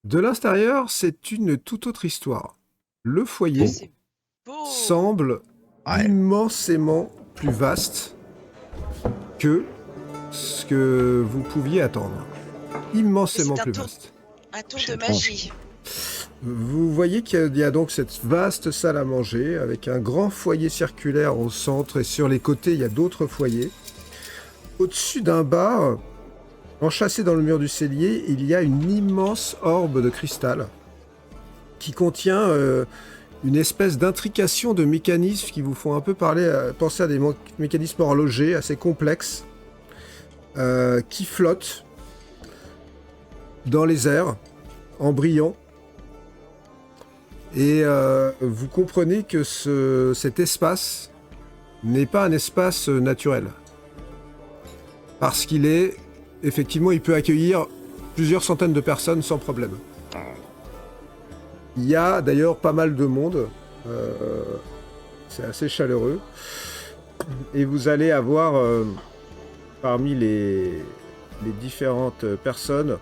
De l'intérieur, c'est une toute autre histoire. Le Ah, foyer c'est beau. semble Ouais. immensément plus vaste que ce que vous pouviez attendre. Et Immensément c'est plus vaste. un tour C'est de étrange. magie. Vous voyez qu'il y a donc cette vaste salle à manger avec un grand foyer circulaire au centre et sur les côtés, il y a d'autres foyers. Au-dessus d'un bar, enchâssé dans le mur du cellier, il y a une immense orbe de cristal qui contient une espèce d'intrication de mécanismes qui vous font un peu penser à des mécanismes horlogers assez complexes qui flottent dans les airs en brillant. Et vous comprenez que cet espace n'est pas un espace naturel. Parce qu'il est, effectivement, il peut accueillir plusieurs centaines de personnes sans problème. Il y a d'ailleurs pas mal de monde. C'est assez chaleureux. Et vous allez avoir, parmi les différentes personnes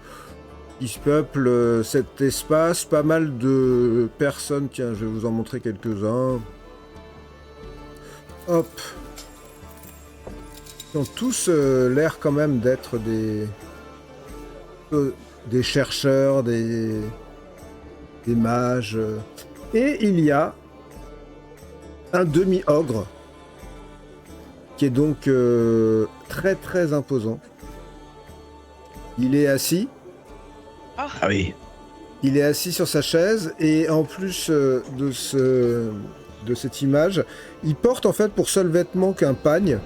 qui peuplent cet espace, pas mal de personnes. Tiens, je vais vous en montrer quelques-uns. Hop. Ils ont tous l'air quand même d'être des chercheurs, des mages. Et il y a un demi-ogre qui est donc très très imposant. Il est assis. Ah, Ah oui. Il est assis sur sa chaise et en plus de cette image, il porte en fait pour seul vêtement qu'un pagne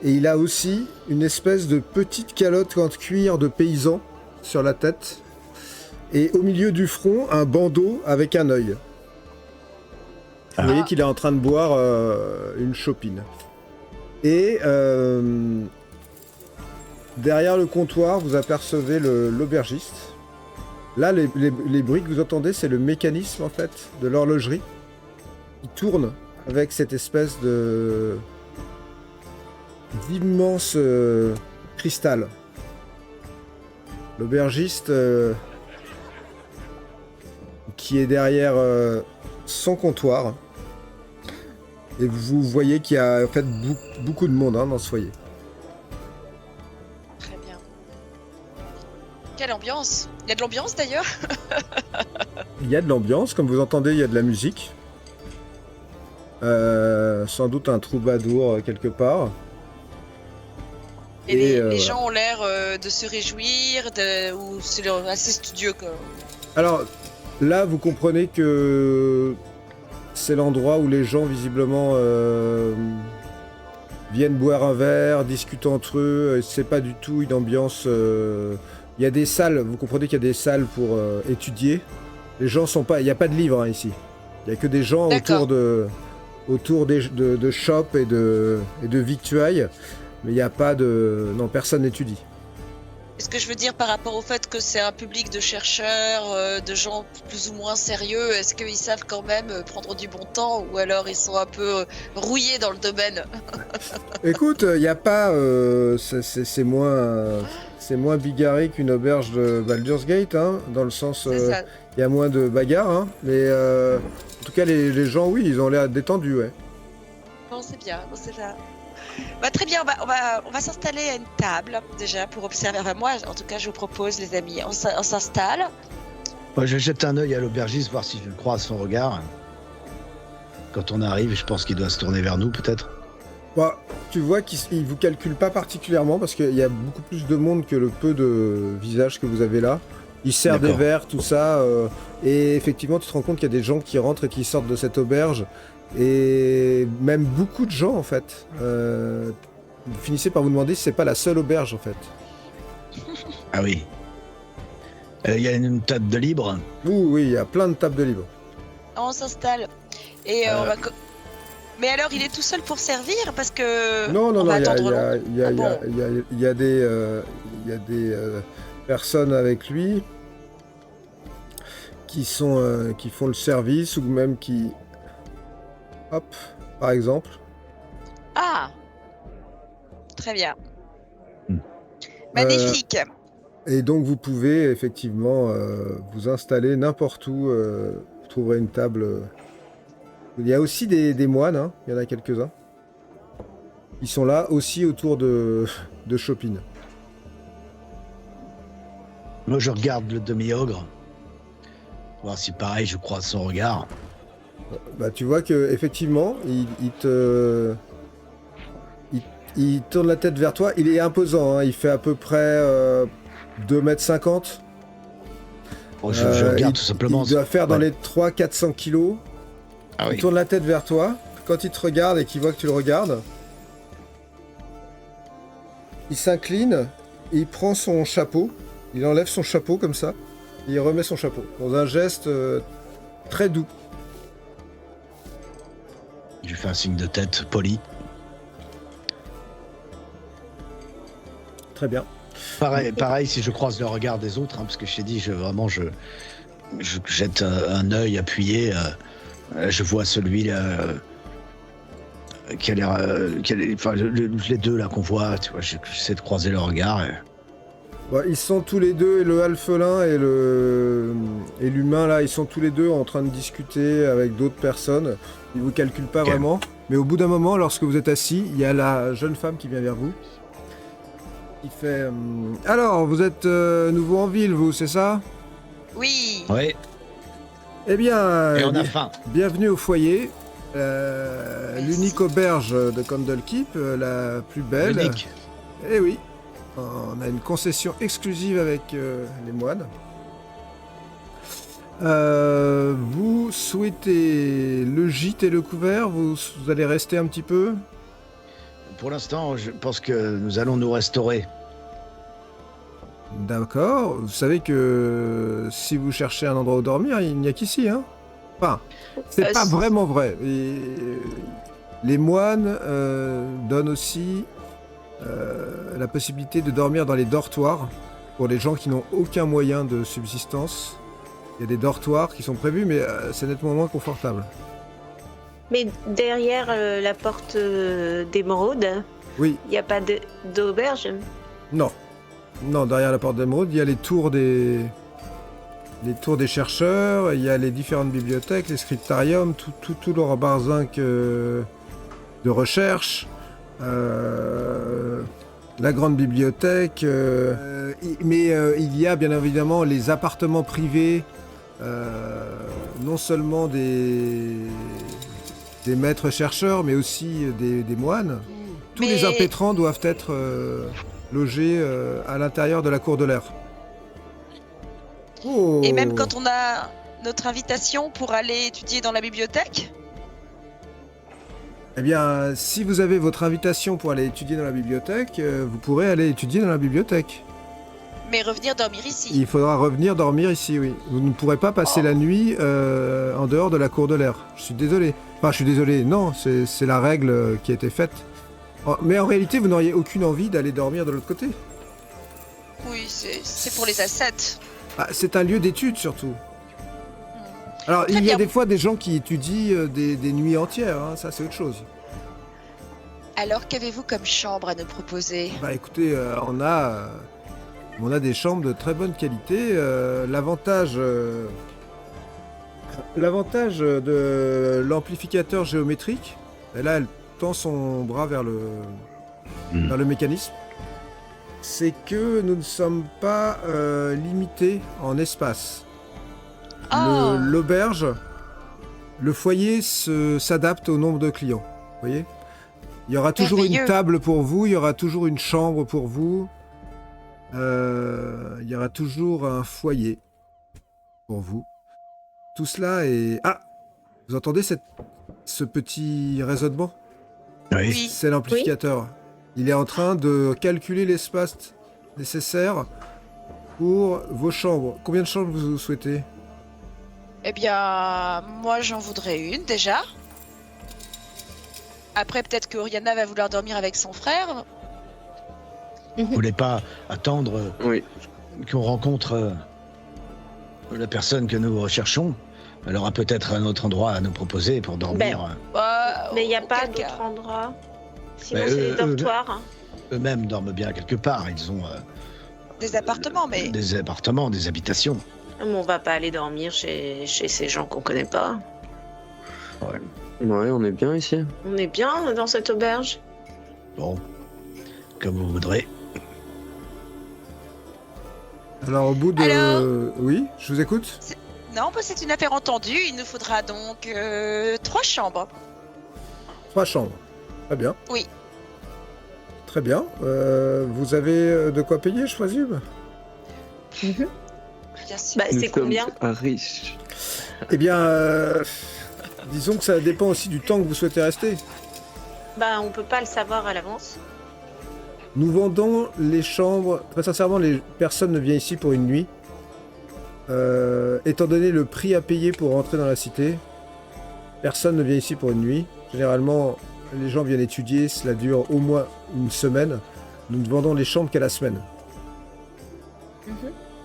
et il a aussi une espèce de petite calotte en cuir de paysan sur la tête et au milieu du front un bandeau avec un œil. Vous voyez qu'il est en train de boire une chopine. Et derrière le comptoir, vous apercevez l'aubergiste. Là, les bruits que vous entendez, c'est le mécanisme en fait de l'horlogerie qui tourne avec cette espèce d'immense cristal. L'aubergiste qui est derrière son comptoir. Et vous voyez qu'il y a en fait beaucoup de monde dans ce foyer. très bien. Quelle ambiance. Il y a de l'ambiance d'ailleurs. Il y a de l'ambiance, comme vous entendez, il y a de la musique. Sans doute un troubadour quelque part. Et les voilà. gens ont l'air de se réjouir, ou c'est assez studieux quoi. Alors là, vous comprenez que c'est l'endroit où les gens visiblement viennent boire un verre, discutent entre eux. C'est pas du tout une ambiance. Il y a des salles. Vous comprenez qu'il y a des salles pour étudier. Les gens sont pas. Il n'y a pas de livres ici. Il y a que des gens D'accord. autour de shops et de victuailles. Mais il n'y a pas de. Non, personne n'étudie. Est-ce que je veux dire par rapport au fait que c'est un public de chercheurs, de gens plus ou moins sérieux, est-ce qu'ils savent quand même prendre du bon temps ou alors ils sont un peu rouillés dans le domaine? Écoute, il n'y a pas. C'est moins bigarré qu'une auberge de Baldur's Gate, dans le sens. C'est ça. Il y a moins de bagarres, mais en tout cas, les gens, oui, ils ont l'air détendus, ouais. Bon, c'est bien, bon, c'est ça. Bah, très bien, on va s'installer à une table déjà pour observer. Enfin, moi, en tout cas, je vous propose, les amis, on s'installe. Moi, je jette un œil à l'aubergiste, voir si je le crois à son regard. Quand on arrive, je pense qu'il doit se tourner vers nous, peut-être. Bah, tu vois qu'il vous calcule pas particulièrement parce qu'il y a beaucoup plus de monde que le peu de visages que vous avez là. Il sert des D'accord. verres, tout ça, et effectivement, tu te rends compte qu'il y a des gens qui rentrent et qui sortent de cette auberge, et même beaucoup de gens en fait. Vous finissez par vous demander si c'est pas la seule auberge en fait. Ah oui. Il y a une table de libre. Oui, il y a plein de tables de libre. On s'installe. Et on va. Mais alors, il est tout seul pour servir parce que. Non, on va attendre longtemps. il y a, Ah il y a- bon. il y a des personnes avec lui qui font le service ou même qui, hop, par exemple. Ah, très bien. Hmm. Magnifique. Et donc vous pouvez effectivement vous installer n'importe où. Vous trouverez une table. Il y a aussi des moines, hein. Il y en a quelques-uns. Ils sont là aussi autour de Chopin. Moi, je regarde le demi-ogre. Voir si pareil, je croise son regard. Bah, tu vois que effectivement, il tourne la tête vers toi. Il est imposant, hein. Il fait à peu près 2,50 m. Bon, je regarde tout simplement. Il doit faire dans les 300-400 kilos. Ah oui. Il tourne la tête vers toi. Quand il te regarde et qu'il voit que tu le regardes, il s'incline et il prend son chapeau. Il enlève son chapeau comme ça. Et il remet son chapeau dans un geste très doux. Je lui fais un signe de tête poli. Très bien. Pareil, si je croise le regard des autres, hein, parce que je t'ai dit, je jette un œil appuyé. Je vois celui-là qui a l'air, enfin les deux là qu'on voit. Tu vois, j'essaie de croiser le regard. Ouais, ils sont tous les deux, le alphelin et l'humain là, ils sont tous les deux en train de discuter avec d'autres personnes. Ils vous calculent pas vraiment, mais au bout d'un moment, lorsque vous êtes assis, il y a la jeune femme qui vient vers vous. Il fait alors, vous êtes nouveau en ville, vous, c'est ça? Oui. Ouais. Eh bien, Et on a faim. bienvenue au foyer. L'unique auberge de Candlekeep, la plus belle. Unique. Eh oui, on a une concession exclusive avec les moines. Vous souhaitez le gîte et le couvert, vous allez rester un petit peu? Pour l'instant, je pense que nous allons nous restaurer. D'accord. Vous savez que si vous cherchez un endroit où dormir, il n'y a qu'ici, hein? Enfin, c'est pas vraiment vrai. Et les moines donnent aussi la possibilité de dormir dans les dortoirs pour les gens qui n'ont aucun moyen de subsistance. Il y a des dortoirs qui sont prévus, mais c'est nettement moins confortable. Mais derrière la porte d'émeraude, Oui. il n'y a pas d'auberge? Non. Non, derrière la porte d'émeraude, il y a les tours des chercheurs, il y a les différentes bibliothèques, les scriptariums, tout leur barzinque de recherche, la grande bibliothèque, mais il y a bien évidemment les appartements privés, non seulement des maîtres chercheurs, mais aussi des moines. Tous les impétrants doivent être logés à l'intérieur de la cour de l'air. Oh. Et même quand on a notre invitation pour aller étudier dans la bibliothèque? Eh bien, si vous avez votre invitation pour aller étudier dans la bibliothèque, vous pourrez aller étudier dans la bibliothèque. Mais revenir dormir ici? Il faudra revenir dormir ici, oui. Vous ne pourrez pas passer la nuit en dehors de la cour de l'air. Je suis désolé. Enfin, je suis désolé, non, c'est la règle qui a été faite. Mais en réalité, vous n'auriez aucune envie d'aller dormir de l'autre côté. Oui, c'est pour les ascètes. Ah, c'est un lieu d'étude, surtout. Alors, il y a des fois des gens qui étudient des nuits entières, hein, ça c'est autre chose. Alors, qu'avez-vous comme chambre à nous proposer? Bah écoutez, on a des chambres de très bonne qualité. L'avantage de l'amplificateur géométrique, et là elle tend son bras vers le mécanisme, c'est que nous ne sommes pas limités en espace. Oh. L'auberge, le foyer s'adapte au nombre de clients. Vous voyez? Il y aura toujours une Merveilleux. table pour vous, il y aura toujours une chambre pour vous, il y aura toujours un foyer pour vous. Tout cela est... Ah! Vous entendez ce petit raisonnement? Oui. C'est l'amplificateur. Il est en train de calculer l'espace nécessaire pour vos chambres. Combien de chambres vous souhaitez? Eh bien, moi j'en voudrais une déjà. Après, peut-être que Oriana va vouloir dormir avec son frère. Vous voulez pas attendre Oui. qu'on rencontre la personne que nous recherchons? Elle aura peut-être un autre endroit à nous proposer pour dormir. Mais il n'y a pas auquel cas. d'autre endroit. Sinon, Mais c'est les dortoirs. Eux-mêmes dorment bien quelque part. Ils ont Des appartements, mais Des appartements, des habitations. Mais on va pas aller dormir chez ces gens qu'on connaît pas. Ouais. Ouais, on est bien ici. On est bien dans cette auberge. Bon, comme vous voudrez. Alors au bout de... Alors Oui, je vous écoute. non, bah, c'est une affaire entendue. Il nous faudra donc 3 chambres. 3 chambres. Très bien. Oui. Très bien. Vous avez de quoi payer, je présume? Bien sûr. Bah, Nous c'est sommes combien? riches. Eh bien, disons que ça dépend aussi du temps que vous souhaitez rester. Bah, on peut pas le savoir à l'avance. Nous vendons les chambres. Très sincèrement, les personnes ne viennent ici pour une nuit. Étant donné le prix à payer pour rentrer dans la cité, personne ne vient ici pour une nuit. Généralement, les gens viennent étudier, cela dure au moins une semaine. Nous ne vendons les chambres qu'à la semaine.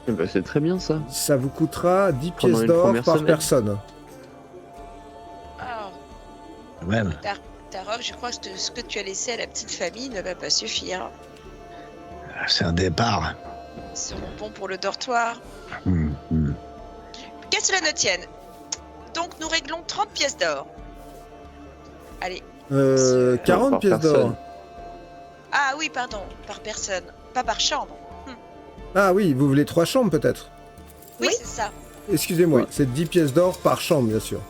Eh ben, c'est très bien ça. Ça vous coûtera 10 Pendant pièces une d'or première par semaine. personne. Alors, Quand même. Tarok, je crois que ce que tu as laissé à la petite famille ne va pas suffire. C'est un départ. Seront bons pour le dortoir. Hum. Qu'à cela ne tienne. Donc nous réglons 30 pièces d'or. Allez. 40 par pièces d'or. personne. Ah oui, pardon, par personne, pas par chambre. Ah oui, vous voulez 3 chambres peut-être? Oui, Oui. c'est ça. Excusez-moi, Oui. c'est 10 pièces d'or par chambre, bien sûr.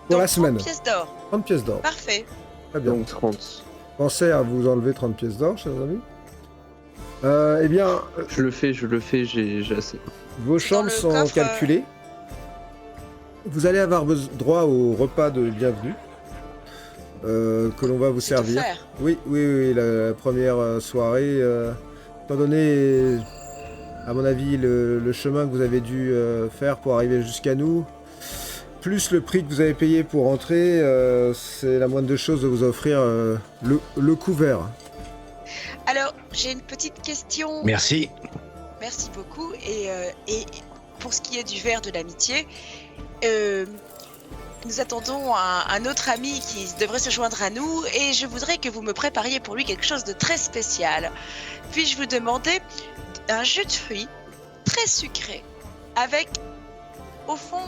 Pour Donc, la semaine. 30 pièces d'or. 30 pièces d'or. Parfait. Très bien. Donc 30. Pensez à vous enlever 30 pièces d'or, chers amis. Eh bien, Je le fais, j'ai assez. vos chambres le sont coffre, calculées. Vous allez avoir droit au repas de bienvenue que l'on va vous C'est servir. offert. Oui, la première soirée. Étant donné, à mon avis, le chemin que vous avez dû faire pour arriver jusqu'à nous, plus le prix que vous avez payé pour entrer, c'est la moindre des choses de vous offrir le couvert. Alors, j'ai une petite question. Merci. Merci beaucoup. Et pour ce qui est du verre de l'amitié, nous attendons un autre ami qui devrait se joindre à nous et je voudrais que vous me prépariez pour lui quelque chose de très spécial. Puis-je vous demander un jus de fruits très sucré avec, au fond,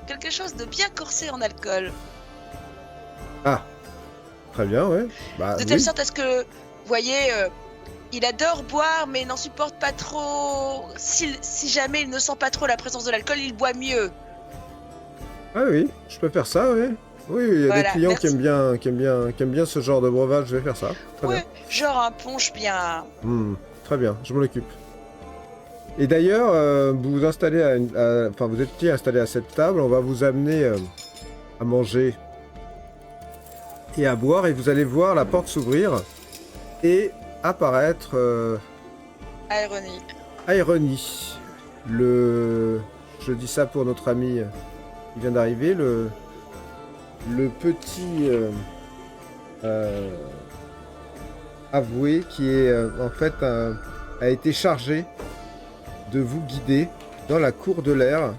quelque chose de bien corsé en alcool. Ah, très bien, ouais. Bah, De oui. telle sorte à ce que, vous voyez, il adore boire mais n'en supporte pas trop. Si jamais il ne sent pas trop la présence de l'alcool, il boit mieux. Ah oui, je peux faire ça, oui. Oui, il y a Voilà, des clients merci. qui aiment bien ce genre de breuvage, je vais faire ça. Très Ouais, genre un punch bien. bien. Très bien, je m'en occupe. Et d'ailleurs, vous vous installez enfin, vous étiez installé à cette table, on va vous amener à manger et à boire, et vous allez voir la porte s'ouvrir et apparaître Ironie. Irony. Je dis ça pour notre ami qui vient d'arriver, le petit avoué qui est en fait a été chargé de vous guider dans la cour de l'air,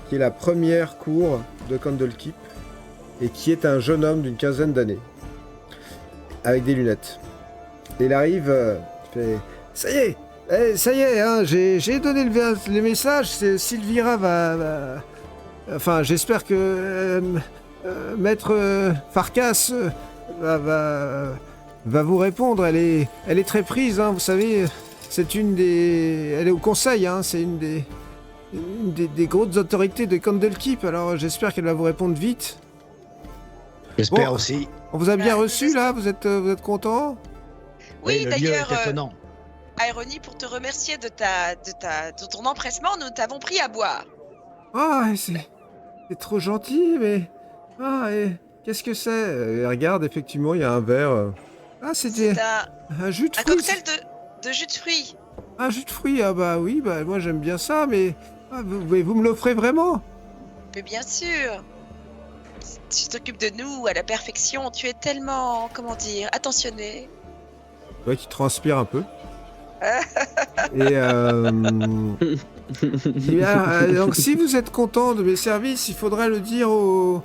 qui est la première cour de Candlekeep, et qui est un jeune homme d'une quinzaine d'années, avec des lunettes. Et il arrive, il fait « Ça y est, hein, j'ai donné le message, Sylvira va... Enfin, j'espère que Maître Farkas va vous répondre. Elle est très prise, hein, vous savez. C'est elle est au conseil, hein, c'est une des grosses autorités de Candlekeep. Alors, j'espère qu'elle va vous répondre vite. J'espère Bon. aussi. On vous a bien Ouais, reçu là. Vous êtes content? Oui, le lieu d'ailleurs, est étonnant. Ironie, pour te remercier de ton empressement, nous t'avons pris à boire. Ah, c'est trop gentil, mais et qu'est-ce que c'est? Et regarde, effectivement, il y a un verre. Ah, c'était C'est un jus de un fruits. cocktail de jus de fruits. Un jus de fruits, ah bah oui, bah moi j'aime bien ça, mais vous me l'offrez vraiment? Mais bien sûr. Tu t'occupes de nous à la perfection. Tu es tellement, comment dire, attentionné. Ouais, qui transpire un peu. Et donc si vous êtes content de mes services, il faudrait le dire au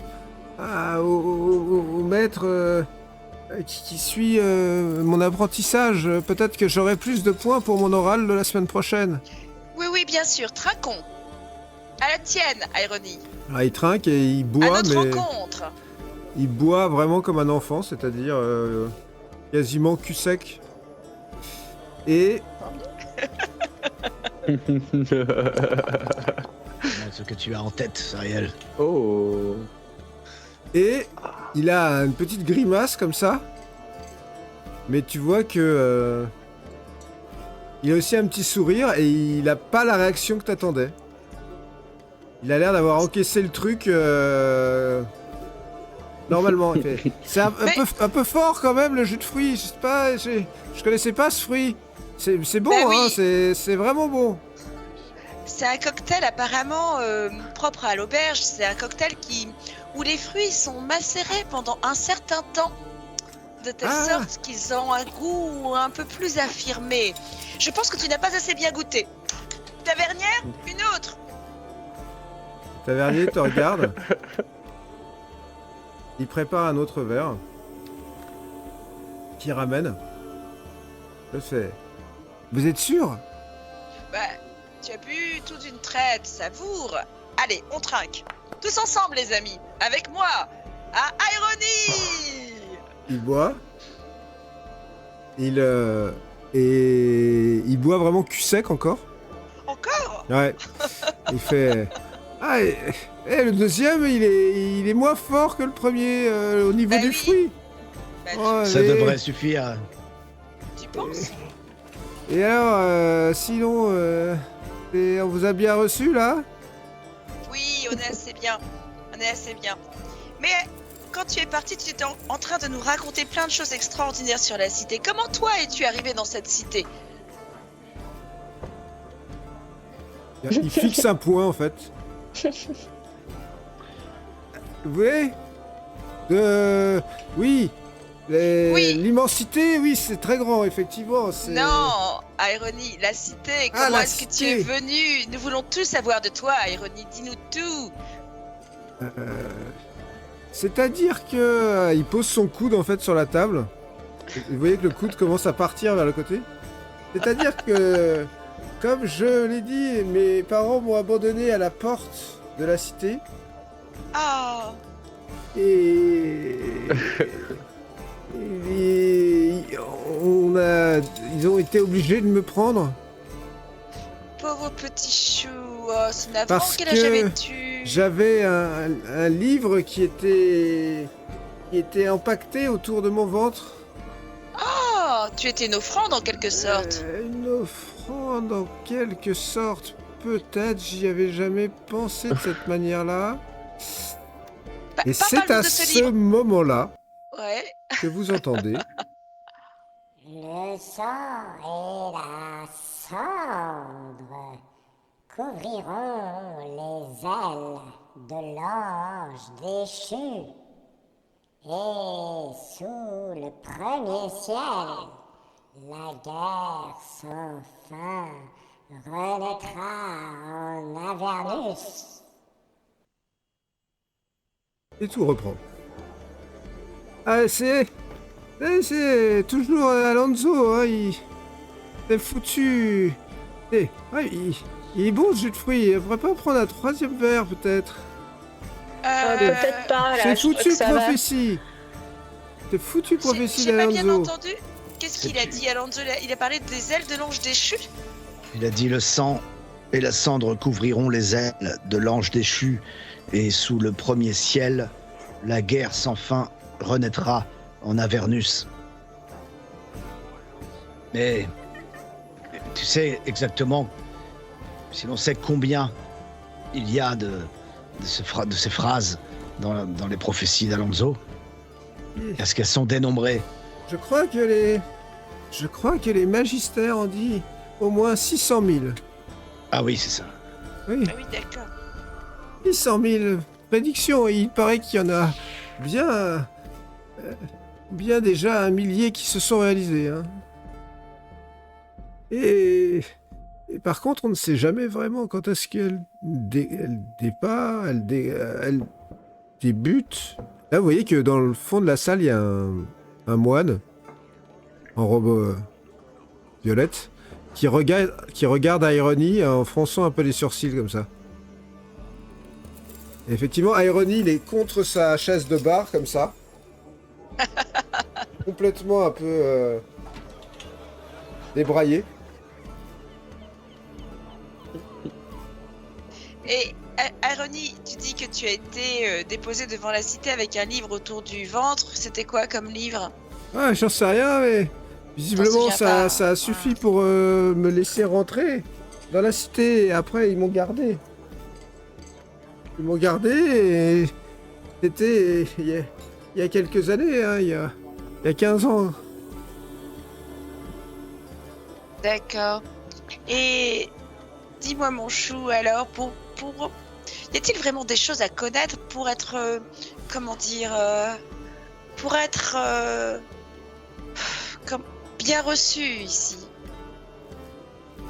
maître qui suit mon apprentissage. Peut-être que j'aurai plus de points pour mon oral de la semaine prochaine. Oui, oui, bien sûr, trinquons. À la tienne, Irony. Ah, il trinque et il À boit, notre mais rencontre. il boit vraiment comme un enfant, c'est-à-dire quasiment cul sec. Et Ce que tu as en tête, Sariel. Oh. Et il a une petite grimace comme ça. Mais tu vois que... il a aussi un petit sourire et il a pas la réaction que t'attendais. Il a l'air d'avoir encaissé le truc... normalement. C'est un peu fort quand même le jus de fruits. Je sais pas, je connaissais pas ce fruit. C'est bon, Bah oui. hein, c'est vraiment bon. C'est un cocktail apparemment propre à l'auberge. C'est un cocktail où les fruits sont macérés pendant un certain temps, de telle sorte qu'ils ont un goût un peu plus affirmé. Je pense que tu n'as pas assez bien goûté. Tavernière, une autre. Tavernier te regarde. Il prépare un autre verre. Qui ramène. Je fais. Vous êtes sûr? Bah, tu as bu tout d'une traite, savoure. Allez, on trinque. Tous ensemble, les amis. Avec moi, à Irony. Il boit. Et il boit vraiment cul sec encore. Encore? Ouais. Il fait. Ah, le deuxième, il est moins fort que le premier au niveau Bah des oui. fruits. Bah, Oh, Ça allez. devrait suffire. tu penses? Et alors, sinon, on vous a bien reçu là? Oui, on est assez bien. On est assez bien. Mais quand tu es parti, tu étais en train de nous raconter plein de choses extraordinaires sur la cité. Comment toi es-tu arrivé dans cette cité? Il fixe un point en fait. Vous voyez? Oui. Oui. L'immensité, oui, c'est très grand, effectivement. Non, Irony, la cité. Ah, Comment la est-ce que tu cité. es venu? Nous voulons tout savoir de toi, Irony. Dis-nous tout. C'est-à-dire que il pose son coude en fait sur la table. Vous voyez que le coude commence à partir vers le côté. C'est-à-dire que, comme je l'ai dit, mes parents m'ont abandonné à la porte de la cité Ah, et ils ont été obligés de me prendre pauvre petit chou. Oh, c'est navrant. Parce Quel âge que avais-tu? j'avais un livre qui était empaqueté autour de mon ventre. Oh, tu étais une offrande en quelque sorte. Une offrande en quelque sorte. Peut-être, j'y avais jamais pensé de cette manière-là. Et c'est parle-nous à de ce ce livre. moment-là Ouais. que vous entendez. Le sang et la cendre couvriront les ailes de l'ange déchu. Et sous le premier ciel, la guerre sans fin renaîtra en Avernus. Et tout reprend. Ah, c'est toujours Alonso, hein, c'est foutu. Ouais, il est bon ce jus de fruits, il devrait pas prendre un troisième verre peut-être. Peut-être pas, là. C'est je crois foutu que ça va. prophétie. C'est foutu prophétie J'ai pas bien d'Alonso. entendu. Qu'est-ce qu'il a dit, Alonso? Il a parlé des ailes de l'ange déchu? Il a dit le sang et la cendre couvriront les ailes de l'ange déchu, et sous le premier ciel, la guerre sans fin renaîtra en Avernus. Mais tu sais exactement, si l'on sait combien il y a de ces phrases dans les prophéties d'Alonso, est-ce qu'elles sont dénombrées? Je crois que les magistères ont dit au moins 600 000. Ah oui, c'est ça. Oui, Ah oui, d'accord. 600 000 prédictions. Et il paraît qu'il y en a bien déjà 1 millier qui se sont réalisées. Hein. Et par contre, on ne sait jamais vraiment quand est-ce qu'elle débute. Là, vous voyez que dans le fond de la salle, il y a un moine en robe violette qui regarde Irony en fronçant un peu les sourcils comme ça. Et effectivement, Irony, il est contre sa chaise de bar comme ça. Complètement un peu débraillé. Et Irony, tu dis que tu as été déposé devant la cité avec un livre autour du ventre. C'était quoi comme livre? Ah, j'en sais rien, mais visiblement souviens pas. ça a suffi pour me laisser rentrer dans la cité. Et après, ils m'ont gardé. Ils m'ont gardé et c'était il y a quelques années, hein, il y a 15 ans. D'accord. Et dis-moi mon chou, alors, y a-t-il vraiment des choses à connaître pour être, comment dire, pour être comme bien reçu ici?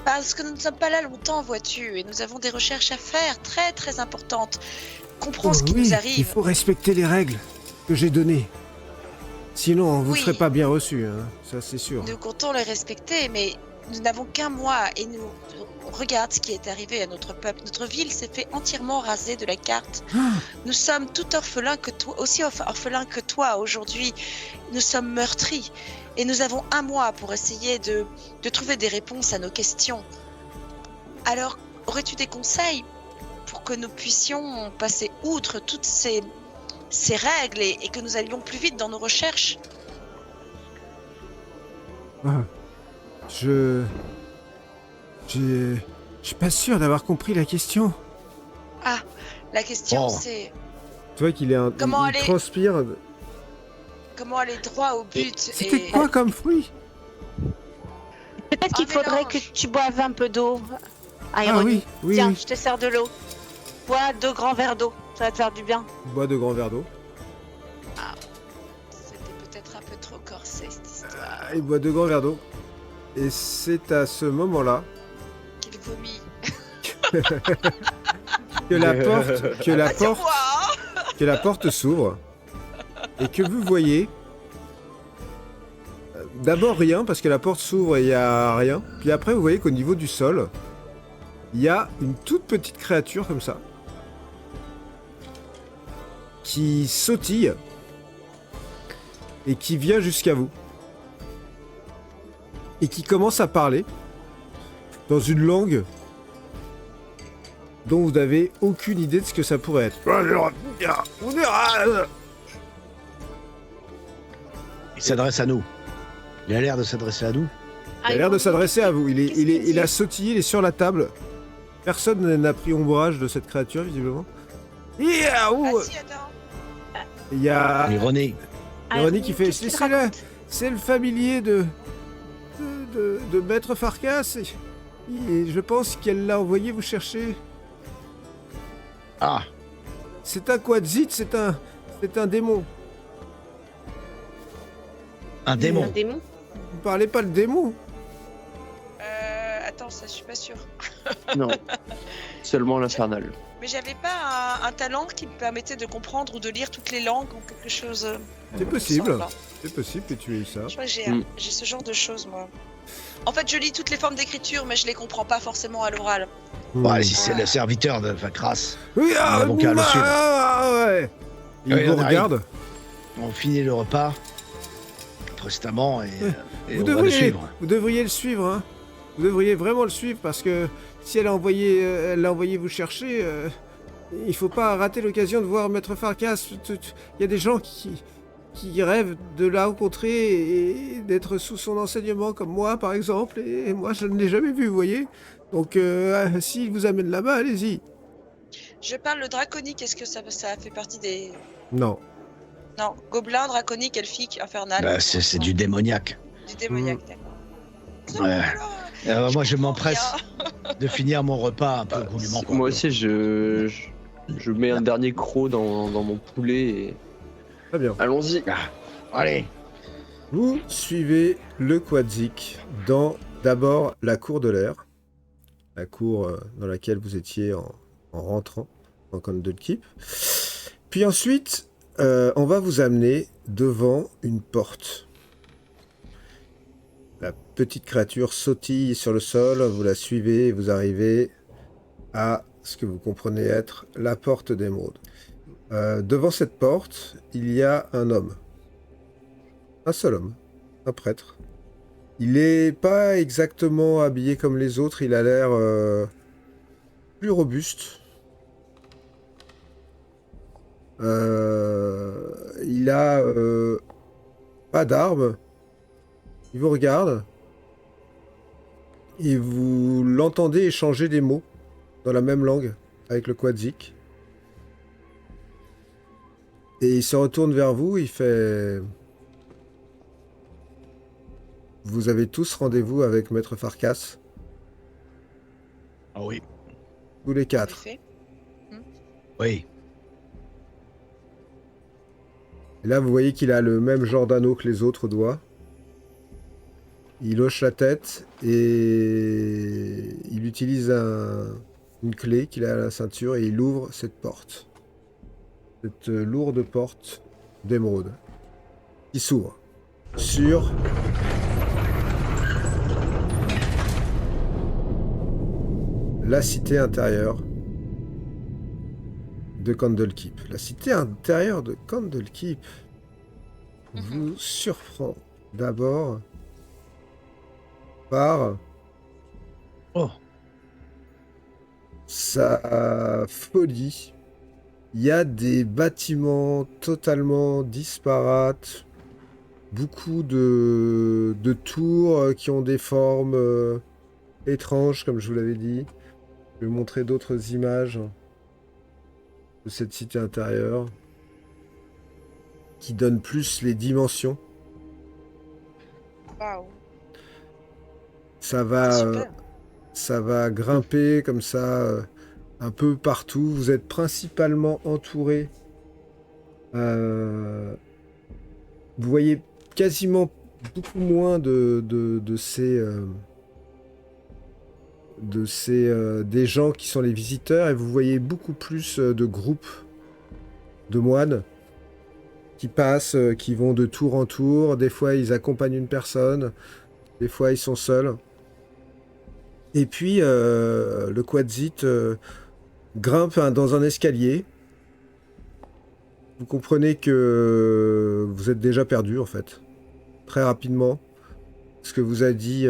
Parce que nous ne sommes pas là longtemps, vois-tu, et nous avons des recherches à faire très très importantes. Comprends ce qui nous Il arrive. faut respecter les règles que j'ai données. Sinon, vous ne Oui. serez pas bien reçu, hein, ça c'est sûr. Nous comptons les respecter, mais nous n'avons qu'un mois et nous regarde ce qui est arrivé à notre peuple. Notre ville s'est fait entièrement raser de la carte. Nous sommes tout orphelins que toi, aussi orphelins que toi aujourd'hui. Nous sommes meurtris et nous avons un mois pour essayer de trouver des réponses à nos questions. Alors, aurais-tu des conseils pour que nous puissions passer outre toutes ces règles et que nous allions plus vite dans nos recherches? Je suis pas sûr d'avoir compris la question. Ah, la question Oh. c'est Tu vois qu'il est Comment il aller- transpire. comment aller droit au but. C'était quoi comme fruit? Peut-être qu'il Un faudrait mélange. que tu boives un peu d'eau. Ah Ironie. oui, Tiens, oui. je te sers de l'eau. Bois 2 grands verres d'eau. Ça va te faire du bien. Bois de grands verres d'eau. C'était peut-être un peu trop corsé cette histoire. Il boit 2 grands verres d'eau. Et c'est à ce moment-là Qu'il vomit. que la porte, que la Ah, c'est porte, moi, hein. que la porte s'ouvre et que vous voyez d'abord rien parce que la porte s'ouvre et il y a rien. Puis après vous voyez qu'au niveau du sol, il y a une toute petite créature comme ça qui sautille et qui vient jusqu'à vous et qui commence à parler dans une langue dont vous n'avez aucune idée de ce que ça pourrait être. Il s'adresse à nous. Il a l'air de s'adresser à nous. Il a l'air de s'adresser à vous. Il a sautillé, il est sur la table. Personne n'a pris ombrage de cette créature, visiblement. Ah si, attends. Il y a Ironie. Irony qui fait... qu'est-ce qu'il C'est le familier de Maître Farkas. Et je pense qu'elle l'a envoyé vous chercher. Ah, C'est un Quadzit, c'est un démon. un Un démon. démon. Vous parlez pas le démon. Attends, ça je suis pas sûre. Non, seulement l'infernal. Mais j'avais pas un talent qui me permettait de comprendre ou de lire toutes les langues ou quelque chose. C'est possible. il me semble. C'est possible que tu aies eu ça. Je crois que Mm. j'ai ce genre de choses moi. En fait, je lis toutes les formes d'écriture, mais je les comprends pas forcément à l'oral. Bon, allez, si c'est le serviteur de Fakras, Oui, n'avons qu'à le suivre. ouais. Il Oui, vous on arrive. regarde. on finit le repas prestamment et Vous on va le suivre. devriez le suivre, hein. Vous devriez vraiment le suivre parce que si elle l'a envoyé vous chercher, il faut pas rater l'occasion de voir Maître Farkas. Il y a des gens qui rêvent de la rencontrer et d'être sous son enseignement, comme moi par exemple. Et moi, je ne l'ai jamais vu, vous voyez. Donc, s'il vous amène là-bas, allez-y. Je parle le draconique. Est-ce que ça fait partie des Non. non gobelin, draconique, elfique, infernal? Bah, c'est du démoniaque. Du démoniaque, d'accord. Ouais. Alors, Moi, je comprends m'empresse rien. de finir mon repas un peu goulûment. quoi. Moi aussi, je mets un dernier croc dans mon poulet et Très bien. allons-y. Ah, allez. Vous suivez le Quadzik dans d'abord la cour de l'air, la cour dans laquelle vous étiez en rentrant en Candlekeep. Puis ensuite, on va vous amener devant une porte. La petite créature sautille sur le sol, vous la suivez et vous arrivez à ce que vous comprenez être la porte d'émeraude. Devant cette porte, il y a un homme. Un seul homme. Un prêtre. Il n'est pas exactement habillé comme les autres, il a l'air plus robuste. Il a pas d'arme. Il vous regarde. Et vous l'entendez échanger des mots dans la même langue avec le Quadzik. Et il se retourne vers vous, il fait... Vous avez tous rendez-vous avec Maître Farkas. Ah oui. Tous les En 4. effet. Oui. Et là, vous voyez qu'il a le même genre d'anneau que les autres doigts. Il hoche la tête et il utilise une clé qu'il a à la ceinture et il ouvre cette porte. Cette lourde porte d'émeraude qui s'ouvre sur la cité intérieure de Candlekeep. La cité intérieure de Candlekeep vous surprend d'abord par Oh. sa folie. Il y a des bâtiments totalement disparates, beaucoup de tours qui ont des formes étranges, comme je vous l'avais dit. Je vais vous montrer d'autres images de cette cité intérieure qui donnent plus les dimensions. Waouh. Ça Super. va grimper comme ça un peu partout. Vous êtes principalement entouré. Vous voyez quasiment beaucoup moins de ces des gens qui sont les visiteurs et vous voyez beaucoup plus de groupes de moines qui passent, qui vont de tour en tour. Des fois, ils accompagnent une personne. Des fois, ils sont seuls. Et puis, le Quadzit grimpe dans un escalier. Vous comprenez que vous êtes déjà perdu, en fait. Très rapidement. Ce que vous a dit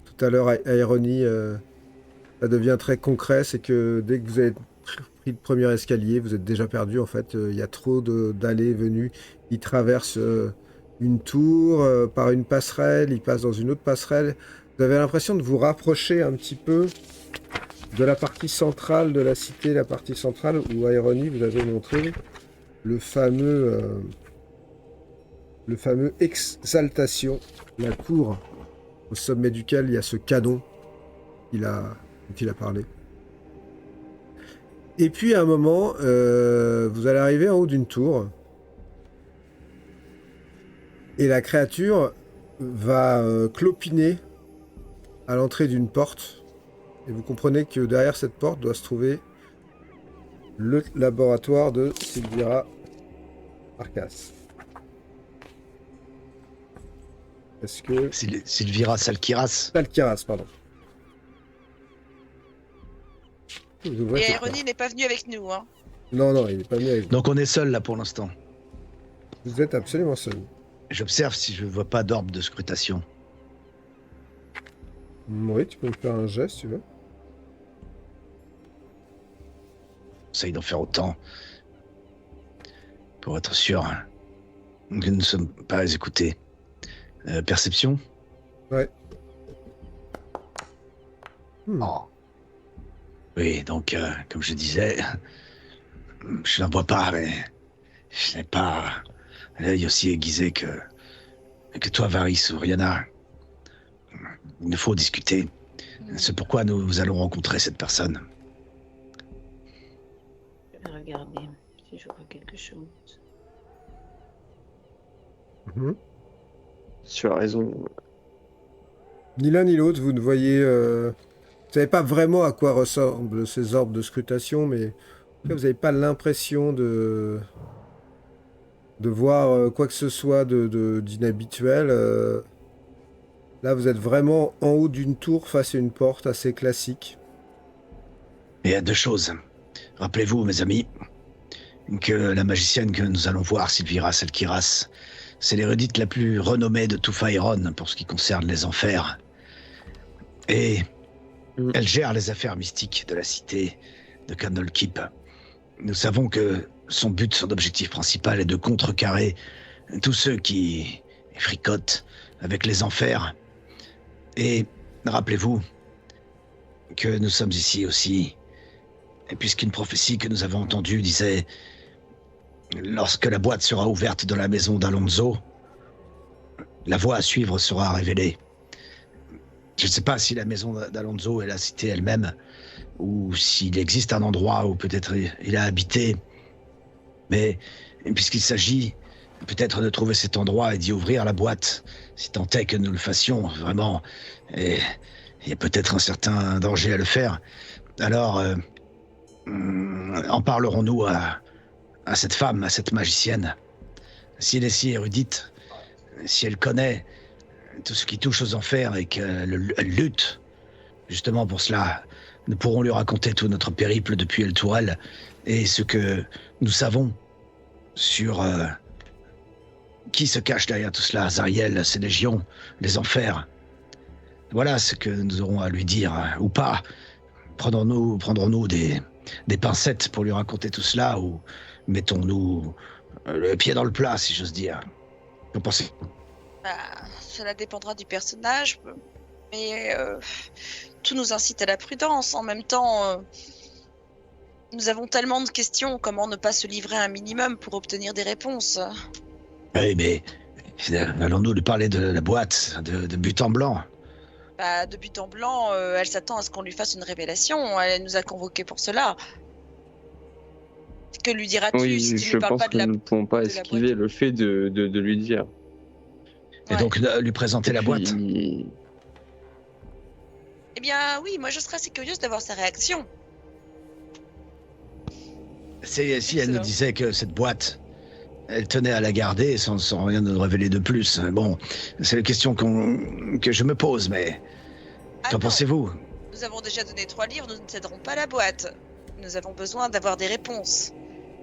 tout à l'heure Aéroni, ça devient très concret. C'est que dès que vous avez pris le premier escalier, vous êtes déjà perdu, en fait. Il y a trop d'allées et venues. Il traverse une tour par une passerelle. Il passe dans une autre passerelle. Vous avez l'impression de vous rapprocher un petit peu de la partie centrale de la cité, la partie centrale où Aéroni vous avez montré le fameux Exaltation, la cour au sommet duquel il y a ce canon dont il a parlé. Et puis à un moment, vous allez arriver en haut d'une tour et la créature va clopiner à l'entrée d'une porte. Et vous comprenez que derrière cette porte doit se trouver le laboratoire de Sylvira Farkas. Est-ce que... Sylvira Salkiras. Salkiras, pardon. Vous ouvrez Et cette Aéroni porte. n'est pas venu avec nous, hein. Non, non, il n'est pas venu avec vous. Donc on est seul là pour l'instant. Vous êtes absolument seul. J'observe si je vois pas d'orbe de scrutation. Oui, tu peux me faire un geste, si tu veux. J'essaye d'en faire autant. Pour être sûr que nous ne sommes pas écoutés. Perception. Ouais. Oh. Oui, donc, comme je disais, je n'en vois pas, mais je n'ai pas l'œil aussi aiguisé que toi, Varys ou Rihanna. Il nous faut discuter. C'est pourquoi nous allons rencontrer cette personne. Je vais regarder si je vois quelque chose. Mhm. Tu as raison. Ni l'un ni l'autre, vous ne voyez... Vous savez pas vraiment à quoi ressemblent ces orbes de scrutation, mais en tout cas, vous n'avez pas l'impression de voir quoi que ce soit d'inhabituel. Là, vous êtes vraiment en haut d'une tour face à une porte assez classique. Et il y a deux choses. Rappelez-vous, mes amis, que la magicienne que nous allons voir, Sylvira Salkiras, c'est l'érudite la plus renommée de tout Faerun pour ce qui concerne les enfers. Et elle gère les affaires mystiques de la cité de Candle Keep. Nous savons que son but, son objectif principal est de contrecarrer tous ceux qui fricotent avec les enfers. Et rappelez-vous que nous sommes ici aussi, et puisqu'une prophétie que nous avons entendue disait « Lorsque la boîte sera ouverte dans la maison d'Alonso, la voie à suivre sera révélée. » Je ne sais pas si la maison d'Alonso est la cité elle-même, ou s'il existe un endroit où peut-être il a habité. Mais puisqu'il s'agit peut-être de trouver cet endroit et d'y ouvrir la boîte, si tant est que nous le fassions, vraiment, et il y a peut-être un certain danger à le faire, alors en parlerons-nous à cette femme, à cette magicienne. Si elle est si érudite, si elle connaît tout ce qui touche aux enfers et qu'elle lutte justement pour cela, nous pourrons lui raconter tout notre périple depuis El Tourelle et ce que nous savons sur qui se cache derrière tout cela, Zariel, ses légions, les enfers. Voilà ce que nous aurons à lui dire, ou pas. Prendrons-nous des pincettes pour lui raconter tout cela, ou mettons-nous le pied dans le plat, si j'ose dire. Qu'en pensez-vous ? Cela dépendra du personnage, mais tout nous incite à la prudence. En même temps, nous avons tellement de questions, comment ne pas se livrer un minimum pour obtenir des réponses? Oui, mais allons-nous lui parler de la boîte, de but en blanc? De but en blanc, elle s'attend à ce qu'on lui fasse une révélation. Elle nous a convoqués pour cela. Que lui diras-tu Oui, si tu je lui parles pense pas que nous ne pouvons pas esquiver le fait de lui dire. Et donc lui présenter la boîte. Eh bien oui, moi je serais assez curieuse d'avoir sa réaction. Si elle nous disait que cette boîte, elle tenait à la garder sans rien nous révéler de plus. Bon, c'est la question que je me pose, mais qu'en pensez-vous? Nous avons déjà donné 3 livres, nous ne céderons pas la boîte. Nous avons besoin d'avoir des réponses.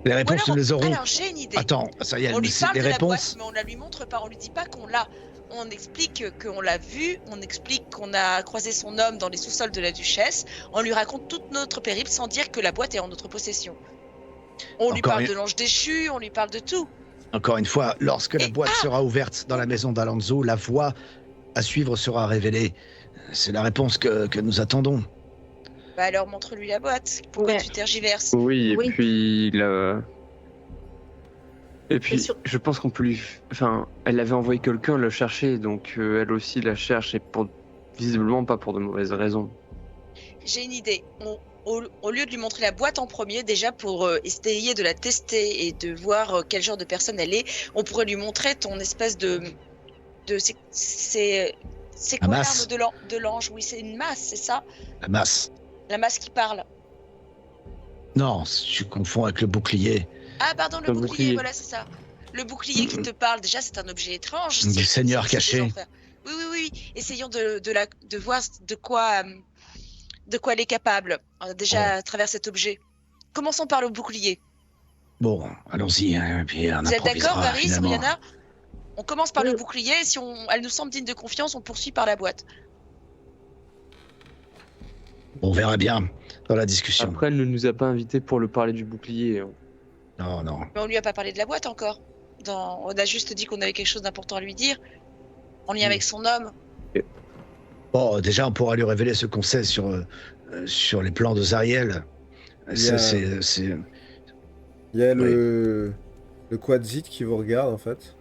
Les réponses, nous les aurons. Alors j'ai une idée. Attends, ça y est, on lui parle les de réponses. La boîte, mais on la lui montre pas, on lui dit pas qu'on l'a. On explique qu'on l'a vu, on explique qu'on a croisé son homme dans les sous-sols de la duchesse. On lui raconte toute notre périple sans dire que la boîte est en notre possession. On lui parle de l'ange déchu, on lui parle de tout. Encore une fois, lorsque la boîte sera ouverte dans la maison d'Alonso, la voie à suivre sera révélée. C'est la réponse que nous attendons. Alors montre-lui la boîte. Pourquoi tu tergiverses? Oui, et puis, je pense qu'on peut lui... Enfin, elle avait envoyé quelqu'un le chercher, donc elle aussi la cherche, et visiblement pas pour de mauvaises raisons. J'ai une idée. Au lieu de lui montrer la boîte en premier, déjà pour essayer de la tester et de voir quel genre de personne elle est, on pourrait lui montrer ton espèce de c'est quoi l'arme de l'ange? Oui, c'est une masse, c'est ça? La masse. La masse qui parle. Non, je confonds avec le bouclier. Ah pardon, le bouclier, voilà, c'est ça. Le bouclier qui te parle, déjà c'est un objet étrange. Du seigneur caché. Oui. Essayons de voir de quoi elle est capable, déjà à travers cet objet. Commençons par le bouclier. Bon, allons-y, puis on improvisera. Vous êtes d'accord, Varys, finalement. Brianna? On commence par le bouclier, et si elle nous semble digne de confiance, on poursuit par la boîte. On verra bien dans la discussion. Après, elle ne nous a pas invités pour lui parler du bouclier. Non. Mais on lui a pas parlé de la boîte encore. On a juste dit qu'on avait quelque chose d'important à lui dire, en lien avec son homme. Bon, déjà, on pourra lui révéler ce qu'on sait sur les plans de Zariel. Il y a le Quadzit qui vous regarde, en fait.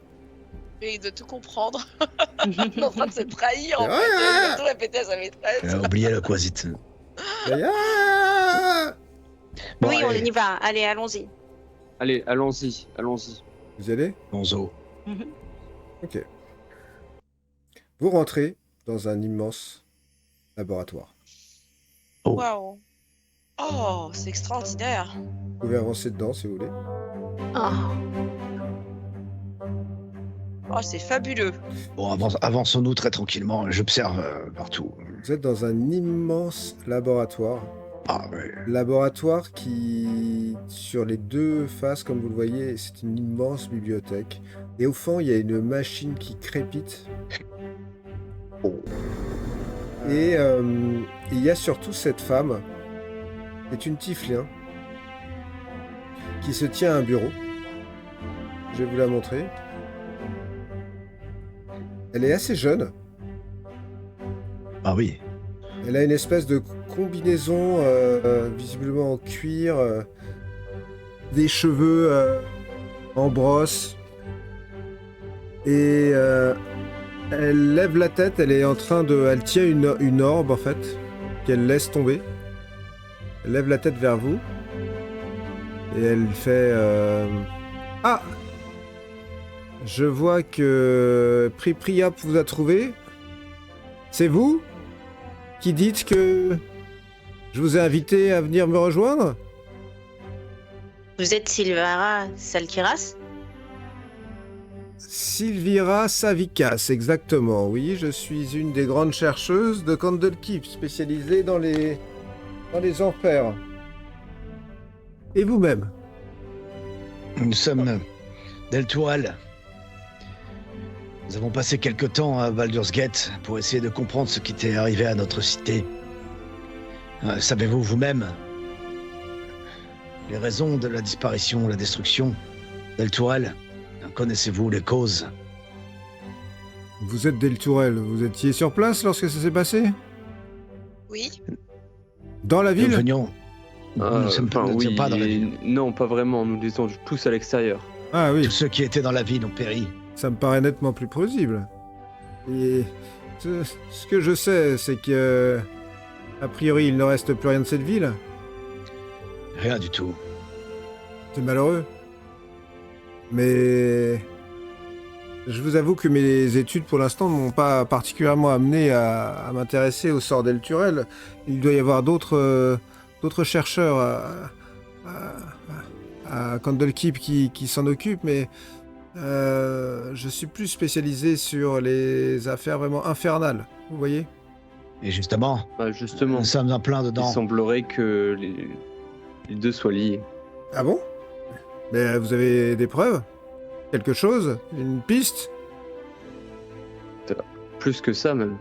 Et il doit tout comprendre. Il est en train de se trahir, en fait. Il doit tout répéter à sa maîtresse. Elle a oublié le Quadzit. Bon, oui, on y va. Allez, allons-y. Allez, allons-y. Vous y allez? Bonzo. Ok. Vous rentrez dans un immense laboratoire. Waouh. Oh, c'est extraordinaire. Vous pouvez avancer dedans si vous voulez. Oh, c'est fabuleux. Bon, avançons-nous très tranquillement. J'observe partout. Vous êtes dans un immense laboratoire. Ah ouais. Laboratoire qui, sur les deux faces, comme vous le voyez, c'est une immense bibliothèque. Et au fond, il y a une machine qui crépite. Oh. Et il y a surtout cette femme, c'est une Tieflien, qui se tient à un bureau. Je vais vous la montrer. Elle est assez jeune. Ah oui. Elle a une espèce de combinaison, visiblement en cuir, des cheveux en brosse. Et elle lève la tête, elle est en train de... Elle tient une orbe, en fait, qu'elle laisse tomber. Elle lève la tête vers vous. Et elle fait... Ah! Je vois que Priap vous a trouvé. C'est vous qui dites que je vous ai invité à venir me rejoindre? Vous êtes Sylvara Salkiras? Sylvira Savikas, exactement. Oui, je suis une des grandes chercheuses de Candlekeep, spécialisée dans les enfers. Et vous-même? Nous sommes Del Tourelle. Nous avons passé quelque temps à Baldur's Gate pour essayer de comprendre ce qui était arrivé à notre cité. Savez-vous vous-même les raisons de la disparition, la destruction Del Tourelle? Connaissez-vous les causes? Vous êtes Del Tourelle, vous étiez sur place lorsque ça s'est passé? Oui. Dans la ville? Nous venions... Nous ne sommes pas dans la ville. Non, pas vraiment. Nous étions tous à l'extérieur. Ah oui. Tous ceux qui étaient dans la ville ont péri. Ça me paraît nettement plus plausible. Et ce que je sais, c'est que... A priori, il ne reste plus rien de cette ville. Rien du tout. C'est malheureux. Mais... Je vous avoue que mes études, pour l'instant, ne m'ont pas particulièrement amené à m'intéresser au sort d'El Turel. Il doit y avoir d'autres chercheurs à Candlekeep qui s'en occupent, mais je suis plus spécialisé sur les affaires vraiment infernales, vous voyez? Et justement, Justement, nous sommes en plein dedans. il semblerait que les deux soient liés. Ah bon? Mais vous avez des preuves? Quelque chose? Une piste? Plus que ça, même.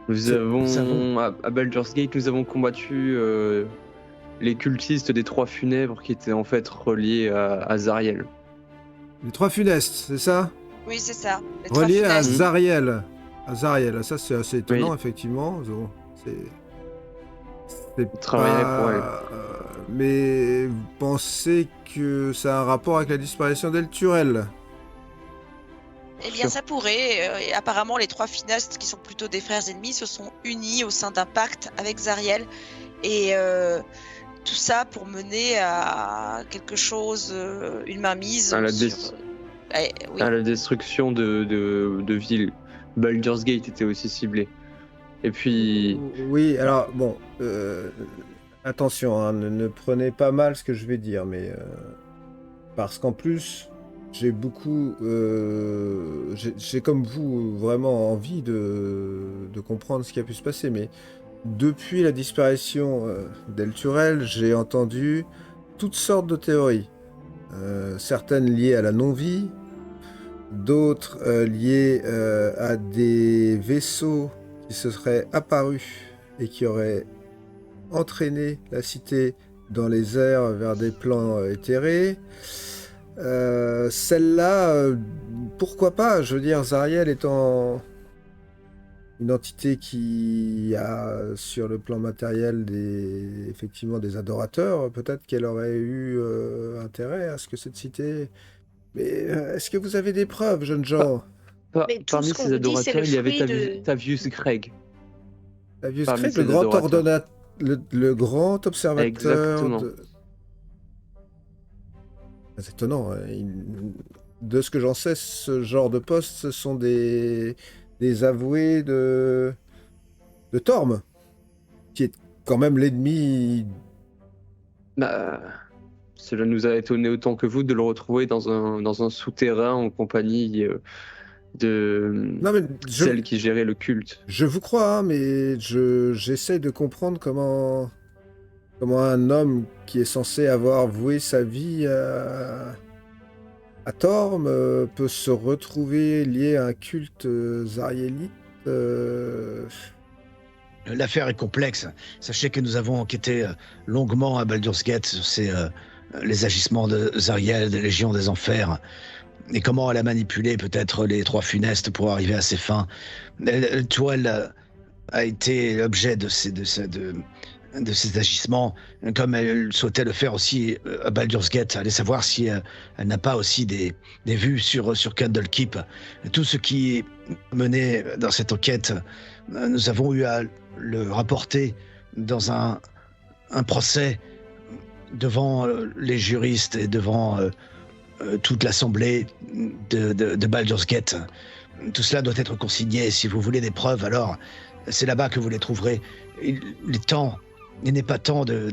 Nous avons, à Baldur's Gate, nous avons combattu les cultistes des Trois Funèbres qui étaient en fait reliés à Zariel. Les Trois Funestes, c'est ça? Oui, c'est ça. Les trois Relié à funestes. Zariel. À Zariel, ça c'est assez étonnant, Oui. effectivement. Bon, c'est Travaillait pas... pour elle. Mais vous pensez que ça a un rapport avec la disparition d'El Turel? Eh bien, ça pourrait. Et apparemment, les trois finestes, qui sont plutôt des frères ennemis, se sont unis au sein d'un pacte avec Zariel. Et tout ça pour mener à quelque chose, une mainmise À la sur... oui. À la destruction de villes. Baldur's Gate était aussi ciblé. Et puis, Oui, alors, bon... attention, hein, ne prenez pas mal ce que je vais dire, mais... parce qu'en plus... J'ai beaucoup... j'ai comme vous vraiment envie de comprendre ce qui a pu se passer, mais depuis la disparition d'El Turel, j'ai entendu toutes sortes de théories. Certaines liées à la non-vie, d'autres liées à des vaisseaux qui se seraient apparus et qui auraient entraîné la cité dans les airs vers des plans éthérés. Celle-là, pourquoi pas? Je veux dire, Zariel étant une entité qui a, sur le plan matériel, effectivement des adorateurs, peut-être qu'elle aurait eu intérêt à ce que cette cité... Mais est-ce que vous avez des preuves, jeunes gens? Mais tout parmi ce qu'on ces vous dit, c'est adorateurs, le il y avait fruit de- Tavius Greg. Tavius Parmi Greg, ces le grand adorateurs. le grand observateur Exactement. de... C'est étonnant. Hein. De ce que j'en sais, ce genre de postes, ce sont des avoués de Torm, qui est quand même l'ennemi. Bah, cela nous a étonné autant que vous de le retrouver dans un souterrain en compagnie de Non, mais celle qui gérait le culte. je vous crois, hein, mais j'essaie de comprendre comment un homme qui est censé avoir voué sa vie à Torm peut se retrouver lié à un culte zariélite. L'affaire est complexe. Sachez que nous avons enquêté longuement à Baldur's Gate sur les agissements de Zariel, des Légions des Enfers, et comment elle a manipulé peut-être les trois funestes pour arriver à ses fins. Toile a été l'objet de ces agissements, comme elle souhaitait le faire aussi à Baldur's Gate. Allez savoir si elle n'a pas aussi des vues sur Candlekeep. Tout ce qui est mené dans cette enquête, nous avons eu à le rapporter dans un procès devant les juristes et devant toute l'assemblée de Baldur's Gate. Tout cela doit être consigné. Si vous voulez des preuves, alors c'est là-bas que vous les trouverez. Il n'est pas temps de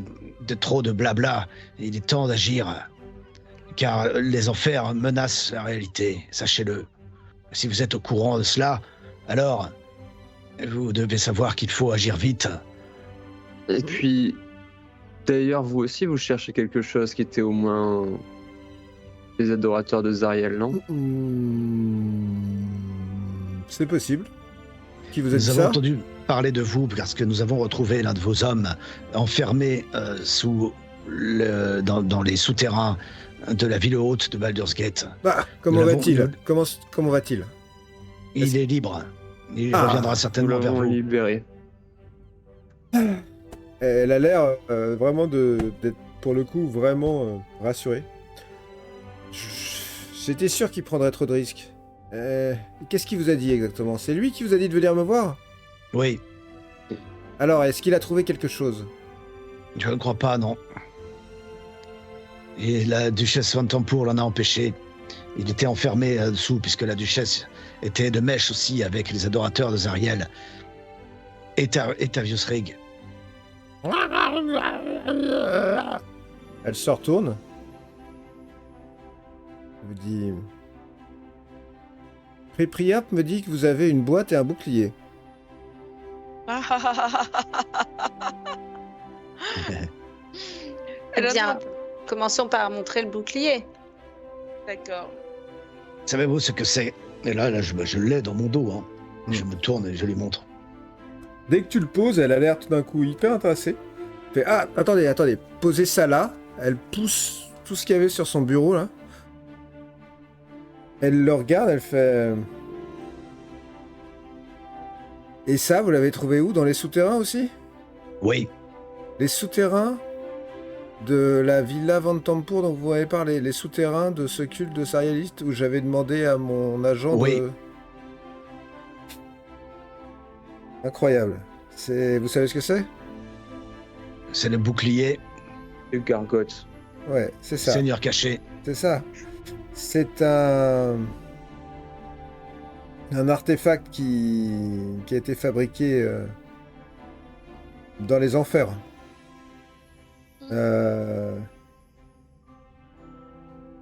trop de blabla. Il est temps d'agir, car les enfers menacent la réalité, sachez-le. Si vous êtes au courant de cela, alors vous devez savoir qu'il faut agir vite. Et puis, d'ailleurs, vous aussi, vous cherchez quelque chose qui était au moins les adorateurs de Zariel, non? C'est possible. Qui vous a dit Nous avons ça? entendu parler de vous parce que nous avons retrouvé l'un de vos hommes enfermé dans les souterrains de la ville haute de Baldur's Gate. Bah, comment va-t-il? Comment va-t-il? Il est libre. Il Ah, reviendra Nous certainement vers l'avons vous. libéré. Elle a l'air vraiment d'être, pour le coup, vraiment rassurée. J'étais sûr qu'il prendrait trop de risques. Qu'est-ce qu'il vous a dit exactement? C'est lui qui vous a dit de venir me voir? Oui, Alors, est-ce qu'il a trouvé quelque chose? je ne crois pas, non. Et la duchesse Van Tempour l'en a empêché. Il était enfermé là-dessous, puisque la duchesse était de mèche aussi avec les adorateurs de Zariel. Et Tavius Rig. Elle se retourne. Elle vous dit... Priap me dit que vous avez une boîte et un bouclier. Eh bien, commençons par montrer le bouclier. D'accord. Savez-vous ce que c'est? Et là, je l'ai dans mon dos. Hein. Je me tourne et je lui montre. Dès que tu le poses, elle a l'air tout d'un coup hyper intéressée. Elle fait, ah, attendez, posez ça là. Elle pousse tout ce qu'il y avait sur son bureau là. Elle le regarde, elle fait... Et ça, vous l'avez trouvé où? Dans les souterrains aussi? Oui, Les souterrains de la Villa Van Tempour dont vous avez parlé. Les souterrains de ce culte de Sarialiste où j'avais demandé à mon agent Oui. de... Incroyable. Vous savez ce que c'est? c'est le bouclier Le gargote. Ouais, c'est ça. Seigneur caché. C'est ça. C'est un artefact qui a été fabriqué dans les enfers.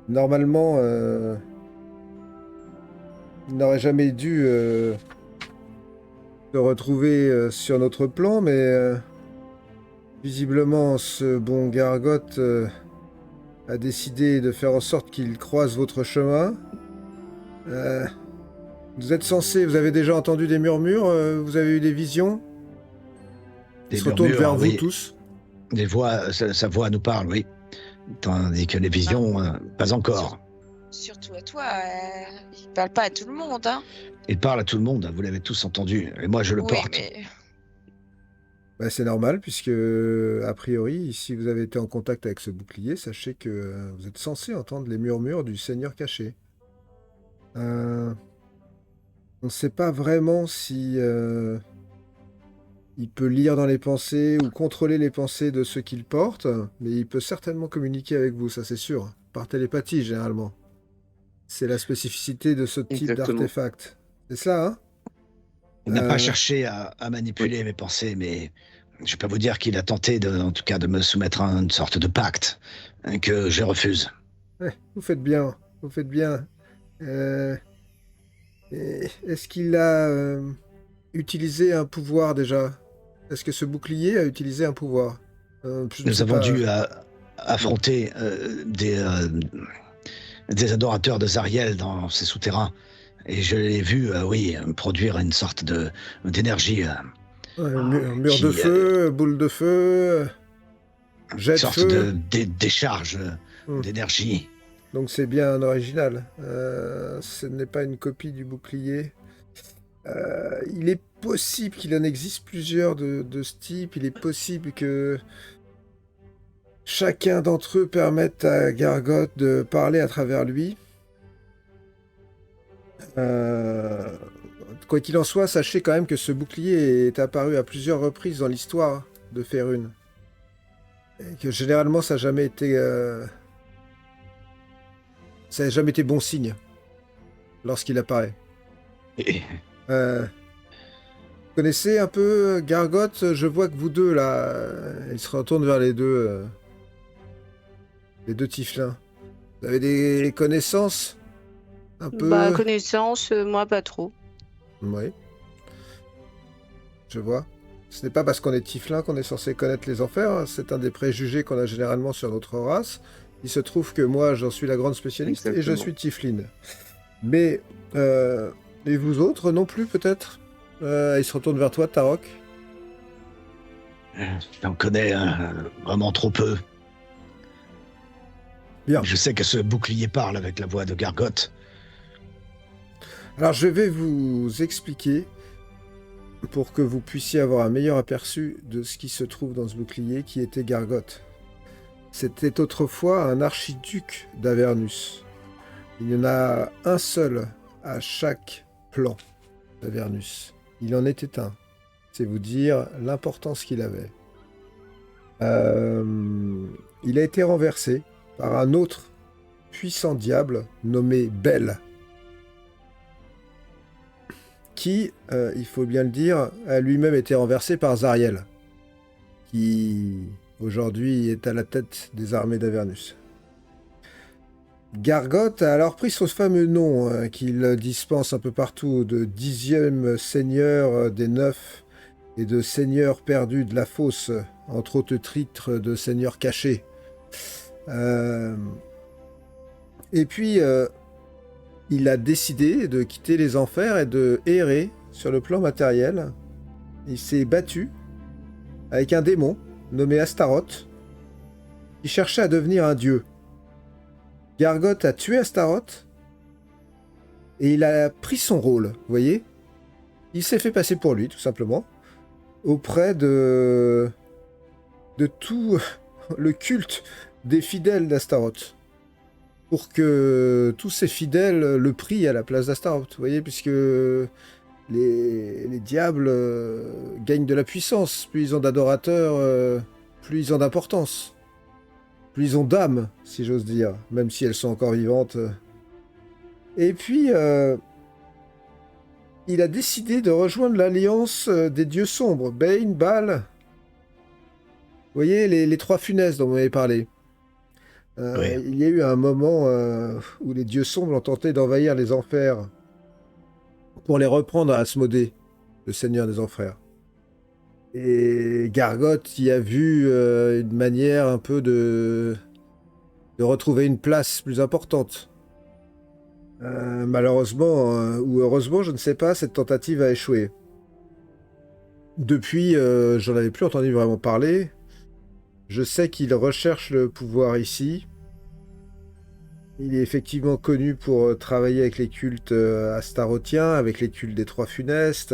Normalement, il n'aurait jamais dû se retrouver sur notre plan, mais visiblement, ce bon Gargotte a décidé de faire en sorte qu'il croise votre chemin. Vous êtes censé, vous avez déjà entendu des murmures, vous avez eu des visions. Il se retourne vers vous oui. tous. Des voix, sa voix nous parle, oui. Tandis que les visions, pas encore. Surtout à toi. Il parle pas à tout le monde, hein. Il parle à tout le monde, vous l'avez tous entendu. Et moi, je le Oui, porte. mais... Bah, c'est normal, puisque, a priori, si vous avez été en contact avec ce bouclier, sachez que vous êtes censé entendre les murmures du Seigneur caché. On ne sait pas vraiment si il peut lire dans les pensées ou contrôler les pensées de ceux qu'il porte, mais il peut certainement communiquer avec vous, ça c'est sûr, par télépathie généralement. C'est la spécificité de ce type Exactement. d'artefact. C'est ça, hein? Il n'a pas cherché à manipuler mes pensées, mais Je peux vous dire qu'il a tenté, en tout cas, de me soumettre à une sorte de pacte que je refuse. Ouais, vous faites bien, vous faites bien. Euh, Est-ce qu'il a utilisé un pouvoir déjà? Est-ce que ce bouclier a utilisé un pouvoir? Je ne Nous sais avons pas. dû affronter des adorateurs de Zariel dans ces souterrains. Et je l'ai vu, oui, produire une sorte d'énergie, Un mur de qui, feu, boule de feu, une jet de sorte feu. de décharge Hmm. d'énergie. Donc c'est bien un original. Ce n'est pas une copie du bouclier. Il est possible qu'il en existe plusieurs de ce type. Il est possible que chacun d'entre eux permette à Gargot de parler à travers lui. Quoi qu'il en soit, sachez quand même que ce bouclier est apparu à plusieurs reprises dans l'histoire de Faerûn. Et que généralement, ça n'a jamais été... ça n'a jamais été bon signe lorsqu'il apparaît. Et Vous connaissez un peu Gargot? Je vois que vous deux, là, il se retourne vers les deux Tieflins. Vous avez des connaissances? Un peu? Bah, connaissance, moi pas trop. Oui. Je vois. Ce n'est pas parce qu'on est Tieflin qu'on est censé connaître les enfers, hein. C'est un des préjugés qu'on a généralement sur notre race. Il se trouve que moi, j'en suis la grande spécialiste et je Exactement. suis Tieflin. Mais, et vous autres non plus, peut-être? Il se retourne vers toi, Tarok. j'en connais vraiment trop peu. Bien. Je sais que ce bouclier parle avec la voix de Gargot. Alors, je vais vous expliquer pour que vous puissiez avoir un meilleur aperçu de ce qui se trouve dans ce bouclier qui était Gargot. C'était autrefois un archiduc d'Avernus. Il y en a un seul à chaque plan d'Avernus. Il en était un. C'est vous dire l'importance qu'il avait. Il a été renversé par un autre puissant diable nommé Bel, qui, il faut bien le dire, a lui-même été renversé par Zariel, qui aujourd'hui est à la tête des armées d'Avernus. Gargot a alors pris ce fameux nom qu'il dispense un peu partout de 10e seigneur des 9 et de seigneur perdu de la fosse, entre autres titres de seigneur caché. Et puis, il a décidé de quitter les enfers et de errer sur le plan matériel. Il s'est battu avec un démon nommé Astaroth, qui cherchait à devenir un dieu. Gargot a tué Astaroth et il a pris son rôle, vous voyez? Il s'est fait passer pour lui, tout simplement, auprès de tout le culte des fidèles d'Astaroth, pour que tous ces fidèles le prient à la place d'Astaroth, vous voyez, puisque les diables gagnent de la puissance. Plus ils ont d'adorateurs, plus ils ont d'importance. Plus ils ont d'âme, si j'ose dire, même si elles sont encore vivantes. Et puis, il a décidé de rejoindre l'alliance des dieux sombres, Bane, Baal. Vous voyez, les trois funestes dont vous m'avez parlé. Oui. Il y a eu un moment où les dieux sombres ont tenté d'envahir les enfers pour les reprendre à Asmodée, le seigneur des enfers. Et Gargot y a vu une manière un peu de retrouver une place plus importante. Malheureusement, ou heureusement, je ne sais pas, cette tentative a échoué. Depuis, j'en avais plus entendu vraiment parler. Je sais qu'il recherche le pouvoir ici. Il est effectivement connu pour travailler avec les cultes astarothiens, avec les cultes des trois funestes.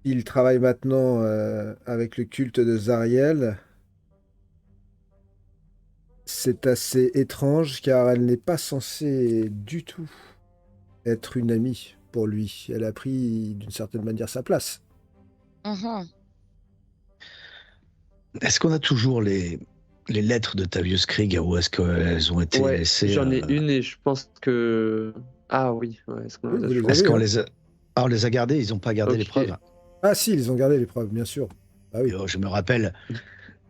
Il travaille maintenant avec le culte de Zariel. C'est assez étrange car elle n'est pas censée du tout être une amie pour lui. Elle a pris d'une certaine manière sa place. Mhm. Est-ce qu'on a toujours les lettres de Tavius Krieg ou est-ce qu'elles ont été Ouais, laissées j'en ai une et je pense que... Ah oui, ouais, est-ce qu'on Oui, les a vous les toujours avez, Est-ce qu'on hein. les a... Ah, on les a gardés, ils n'ont pas gardé les Ok. preuves. Ah si, ils ont gardé les preuves, bien sûr. Ah oui. Je me rappelle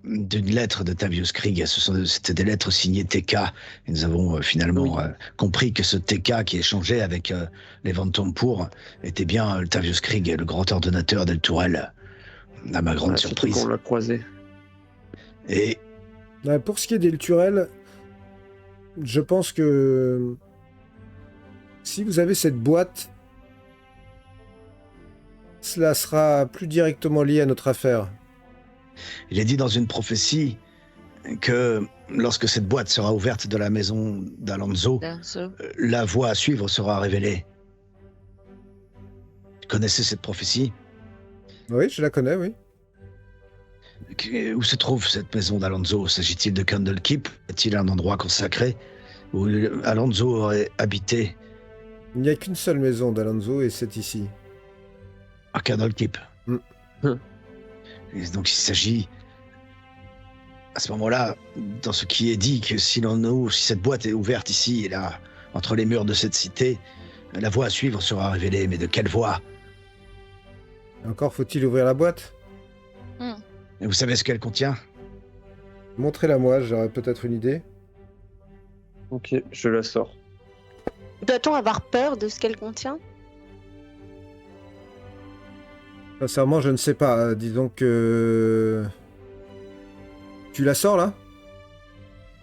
d'une lettre de Tavius Krieg. C'était des lettres signées TK. Et nous avons finalement Oui. compris que ce TK qui échangeait avec les Vantompour était bien le Tavius Krieg, le grand ordonnateur d'El Tourelle, à ma grande Surtout qu'on surprise. l'a croisé. Et Pour ce qui est des Turel, je pense que si vous avez cette boîte, cela sera plus directement lié à notre affaire. il est dit dans une prophétie que lorsque cette boîte sera ouverte de la maison d'Alonso, la voie à suivre sera révélée. Tu connaissais cette prophétie? Oui, je la connais, oui. Où se trouve cette maison d'Alonso? S'agit-il de Candlekeep? Est-il un endroit consacré où Alonso aurait habité? Il n'y a qu'une seule maison d'Alonso et c'est ici. À Candlekeep. Mm. Et donc il s'agit, à ce moment-là, dans ce qui est dit, que si cette boîte est ouverte ici et là, entre les murs de cette cité, la voie à suivre sera révélée. Mais de quelle voie? Encore faut-il ouvrir la boîte? Et vous savez ce qu'elle contient? Montrez-la moi, j'aurais peut-être une idée. Ok, je la sors. Doit-on avoir peur de ce qu'elle contient? Sincèrement, je ne sais pas. Disons que... Tu la sors, là?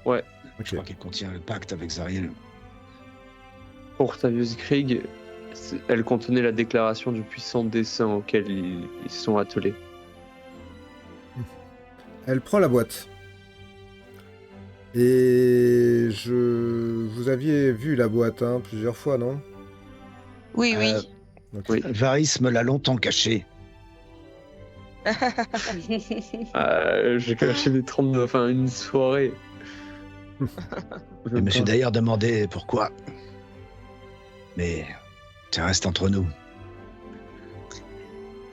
Ouais. Je crois qu'elle contient le pacte avec Zariel. Pour Tavius Krieg, elle contenait la déclaration du puissant dessein auquel ils sont attelés. Elle prend la boîte. Et vous aviez vu la boîte, hein, plusieurs fois, non? Oui, oui. Ok. Oui. Varys me l'a longtemps caché. J'ai caché des 39, enfin une soirée. Je me suis d'ailleurs demandé pourquoi. Mais ça reste entre nous.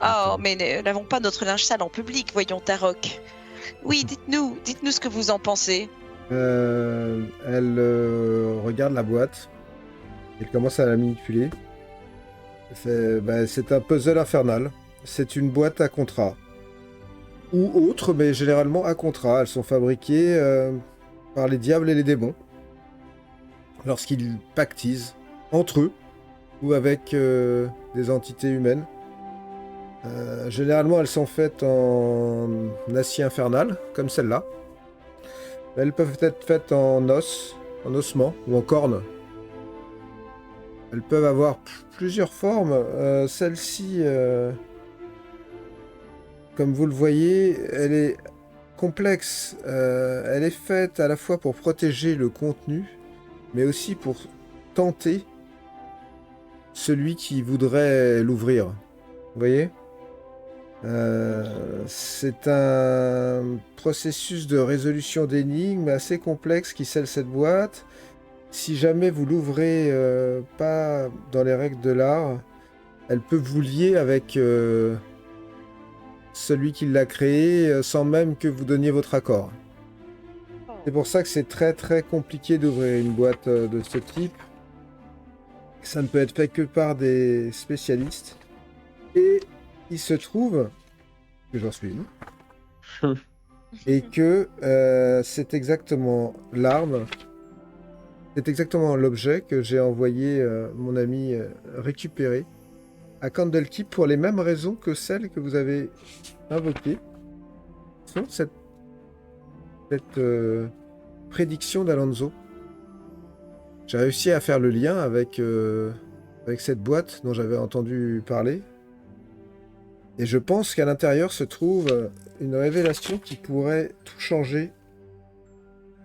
Oh, mais n'avons pas notre linge sale en public, voyons, Tarok. Oui, dites-nous ce que vous en pensez. Elle regarde la boîte. Elle commence à la manipuler. C'est un puzzle infernal. C'est une boîte à contrat. Ou autre, mais généralement à contrat. Elles sont fabriquées par les diables et les démons. Lorsqu'ils pactisent entre eux ou avec des entités humaines. Généralement, elles sont faites en acier infernal, comme celle-là. Elles peuvent être faites en os, en ossement ou en corne. Elles peuvent avoir plusieurs formes. Celle-ci, comme vous le voyez, elle est complexe. Elle est faite à la fois pour protéger le contenu, mais aussi pour tenter celui qui voudrait l'ouvrir. Vous voyez ? C'est un processus de résolution d'énigmes assez complexe qui scelle cette boîte. Si jamais vous l'ouvrez pas dans les règles de l'art, elle peut vous lier avec celui qui l'a créé sans même que vous donniez votre accord. C'est pour ça que c'est très très compliqué d'ouvrir une boîte de ce type. Ça ne peut être fait que par des spécialistes. Et il se trouve que j'en suis une. Et que c'est exactement l'arme, c'est exactement l'objet que j'ai envoyé mon ami récupérer à Candlekeep pour les mêmes raisons que celles que vous avez invoquées. Sont cette prédiction d'Alonso. J'ai réussi à faire le lien avec cette boîte dont j'avais entendu parler. Et je pense qu'à l'intérieur se trouve une révélation qui pourrait tout changer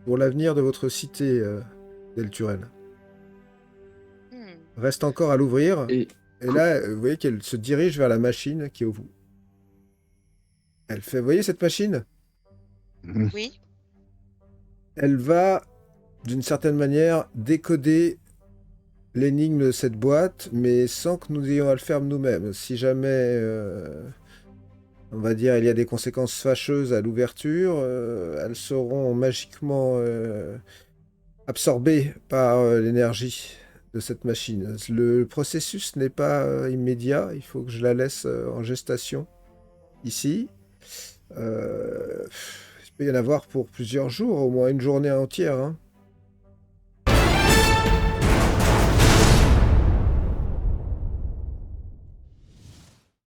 pour l'avenir de votre cité, Del Turel. Reste encore à l'ouvrir. Et là, vous voyez qu'elle se dirige vers la machine qui est au bout. Elle fait, vous voyez cette machine? Oui. Elle va, d'une certaine manière, décoder l'énigme de cette boîte, mais sans que nous ayons à le faire nous-mêmes. Si jamais, on va dire, il y a des conséquences fâcheuses à l'ouverture, elles seront magiquement absorbées par l'énergie de cette machine. Le processus n'est pas immédiat, il faut que je la laisse en gestation ici. Il peut y en avoir pour plusieurs jours, au moins une journée entière, hein.